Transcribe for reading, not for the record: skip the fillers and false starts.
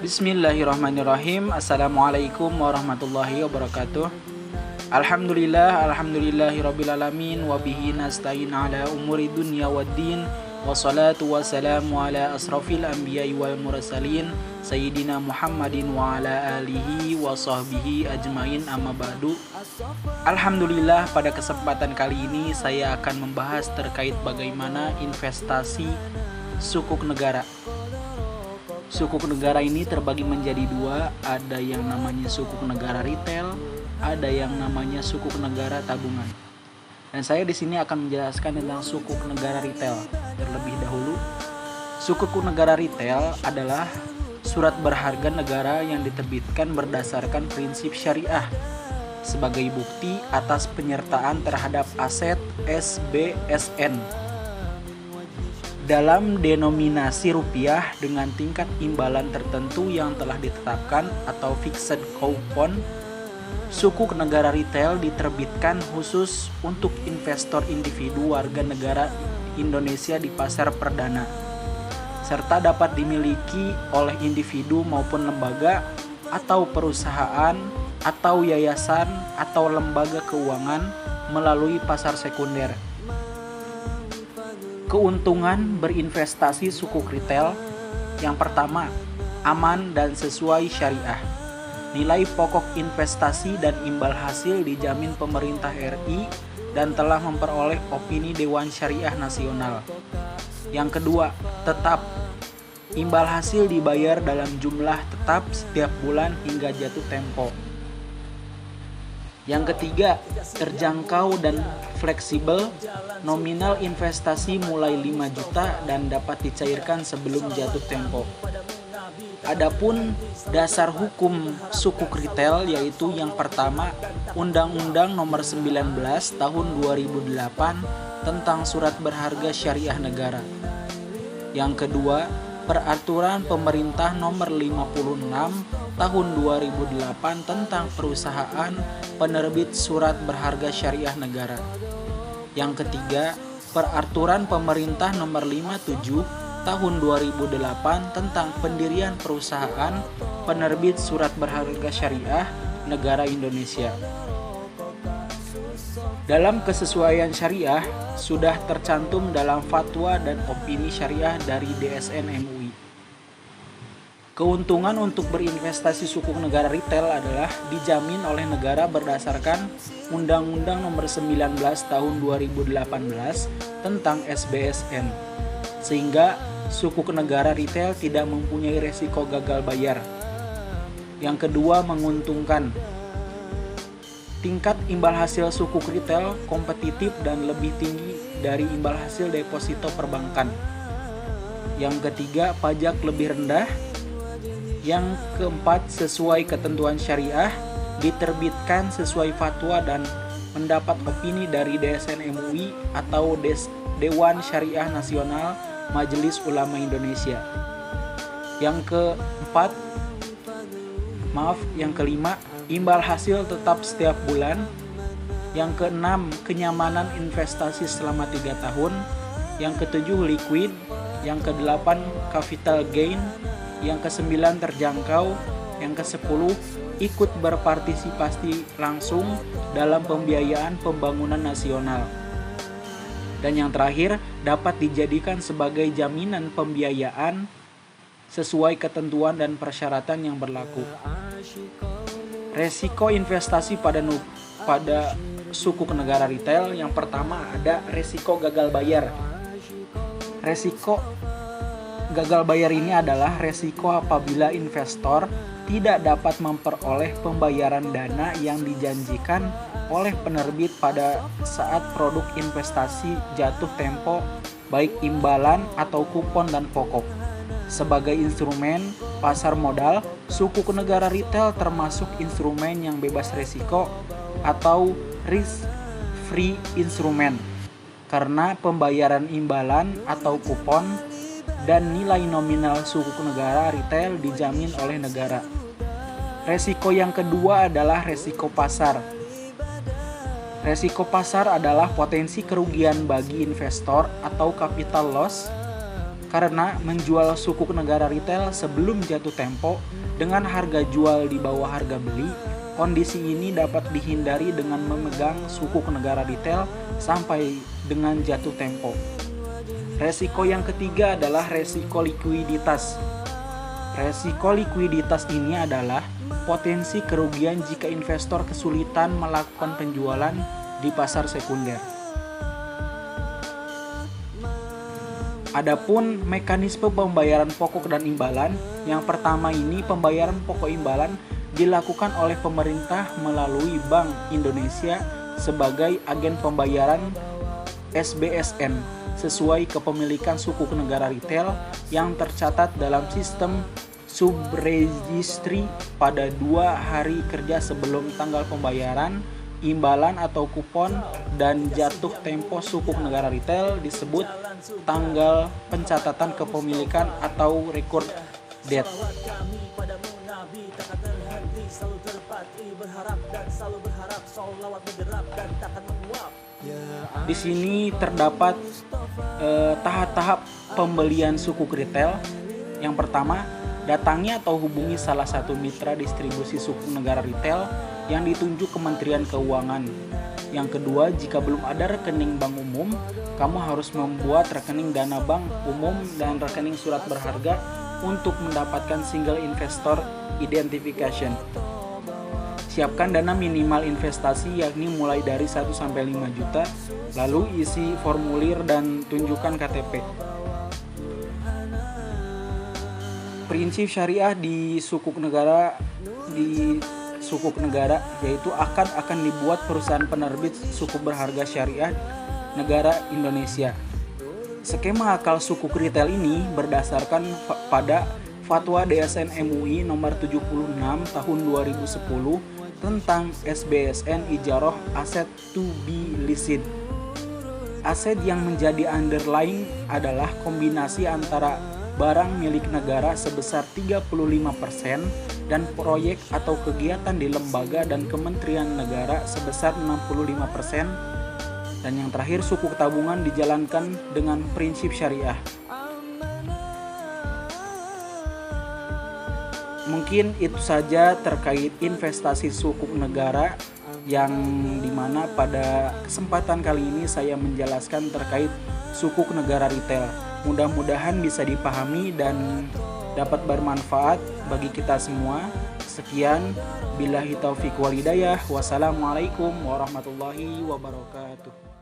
Bismillahirrahmanirrahim. Assalamualaikum warahmatullahi wabarakatuh. Alhamdulillahirrabbilalamin. Wabihi nasta'in ala umuri dunya waddin. Wassalatu wassalamu ala asrafil anbiya'i wal mursalin Sayyidina Muhammadin wa ala alihi wa sahbihi ajmain, amma ba'du. Alhamdulillah, pada kesempatan kali ini saya akan membahas terkait bagaimana investasi sukuk negara. Sukuk negara ini terbagi menjadi dua, ada yang namanya sukuk negara retail, ada yang namanya sukuk negara tabungan. Dan saya di sini akan menjelaskan tentang sukuk negara retail. Terlebih dahulu, sukuk negara retail adalah surat berharga negara yang diterbitkan berdasarkan prinsip syariah sebagai bukti atas penyertaan terhadap aset SBSN dalam denominasi rupiah dengan tingkat imbalan tertentu yang telah ditetapkan atau fixed coupon. Sukuk negara retail diterbitkan khusus untuk investor individu warga negara Indonesia di pasar perdana, serta dapat dimiliki oleh individu maupun lembaga atau perusahaan atau yayasan atau lembaga keuangan melalui pasar sekunder. Keuntungan berinvestasi sukuk retail: yang pertama, aman dan sesuai syariah. Nilai pokok investasi dan imbal hasil dijamin pemerintah RI dan telah memperoleh opini Dewan Syariah Nasional. Yang kedua, tetap. Imbal hasil dibayar dalam jumlah tetap setiap bulan hingga jatuh tempo. Yang ketiga, terjangkau dan fleksibel. Nominal investasi mulai 5 juta dan dapat dicairkan sebelum jatuh tempo. Adapun dasar hukum sukuk retail yaitu yang pertama, Undang-Undang Nomor 19 Tahun 2008 tentang Surat Berharga Syariah Negara. Yang kedua, Peraturan Pemerintah Nomor 56 Tahun 2008 tentang Perusahaan Penerbit Surat Berharga Syariah Negara. Yang ketiga, Peraturan Pemerintah Nomor 57 Tahun 2008 tentang Pendirian Perusahaan Penerbit Surat Berharga Syariah Negara Indonesia. Dalam kesesuaian syariah sudah tercantum dalam fatwa dan opini syariah dari DSN MUI. Keuntungan untuk berinvestasi sukuk negara retail adalah dijamin oleh negara berdasarkan Undang-Undang Nomor 19 Tahun 2018 tentang SBSN, sehingga sukuk negara retail tidak mempunyai resiko gagal bayar. Yang kedua, menguntungkan. Tingkat imbal hasil sukuk retail kompetitif dan lebih tinggi dari imbal hasil deposito perbankan. Yang ketiga, pajak lebih rendah. Yang keempat, sesuai ketentuan syariah, diterbitkan sesuai fatwa dan mendapat opini dari DSN MUI atau Dewan Syariah Nasional Majelis Ulama Indonesia. Yang kelima, imbal hasil tetap setiap bulan. Yang keenam, kenyamanan investasi selama 3 tahun. Yang ketujuh, liquid. Yang kedelapan, capital gain. Yang kesembilan, terjangkau. Yang kesepuluh, ikut berpartisipasi langsung dalam pembiayaan pembangunan nasional. Dan yang terakhir, dapat dijadikan sebagai jaminan pembiayaan sesuai ketentuan dan persyaratan yang berlaku. Resiko investasi pada sukuk negara retail: yang pertama, ada resiko gagal bayar. Resiko gagal bayar ini adalah resiko apabila investor tidak dapat memperoleh pembayaran dana yang dijanjikan oleh penerbit pada saat produk investasi jatuh tempo, baik imbalan atau kupon dan pokok. Sebagai instrumen pasar modal, sukuk negara retail termasuk instrumen yang bebas risiko atau risk-free instrumen, karena pembayaran imbalan atau kupon dan nilai nominal sukuk negara retail dijamin oleh negara. Resiko yang kedua adalah resiko pasar. Resiko pasar adalah potensi kerugian bagi investor atau capital loss Karena menjual sukuk negara retail sebelum jatuh tempo dengan harga jual di bawah harga beli, kondisi ini dapat dihindari dengan memegang sukuk negara retail sampai dengan jatuh tempo. Resiko yang ketiga adalah resiko likuiditas. Resiko likuiditas ini adalah potensi kerugian jika investor kesulitan melakukan penjualan di pasar sekunder. Adapun mekanisme pembayaran pokok dan imbalan, yang pertama ini pembayaran pokok imbalan dilakukan oleh pemerintah melalui Bank Indonesia sebagai agen pembayaran SBSN sesuai kepemilikan sukuk negara retail yang tercatat dalam sistem subregistry pada 2 hari kerja sebelum tanggal pembayaran imbalan atau kupon dan jatuh tempo sukuk negara retail disebut tanggal pencatatan kepemilikan atau record date. Di sini terdapat tahap-tahap pembelian sukuk retail. Yang pertama, datangi atau hubungi salah satu mitra distribusi sukuk negara retail yang ditunjuk Kementerian Keuangan. Yang kedua, jika belum ada rekening bank umum, kamu harus membuat rekening dana bank umum dan rekening surat berharga untuk mendapatkan single investor identification. Siapkan dana minimal investasi yakni mulai dari 1-5 juta, lalu isi formulir dan tunjukkan KTP. Prinsip syariah di sukuk negara yaitu akan dibuat perusahaan penerbit sukuk berharga syariah negara Indonesia. Skema akal sukuk retail ini berdasarkan pada Fatwa DSN MUI nomor 76 tahun 2010 tentang SBSN Ijarah Aset to be Listed. Aset yang menjadi underlying adalah kombinasi antara barang milik negara sebesar 35% dan proyek atau kegiatan di lembaga dan kementerian negara sebesar 65%. Dan yang terakhir, sukuk tabungan dijalankan dengan prinsip syariah. Mungkin itu saja terkait investasi sukuk negara, yang dimana pada kesempatan kali ini saya menjelaskan terkait sukuk negara retail. Mudah-mudahan bisa dipahami dan dapat bermanfaat bagi kita semua. Sekian, billahi taufiq wal hidayah. Wassalamualaikum warahmatullahi wabarakatuh.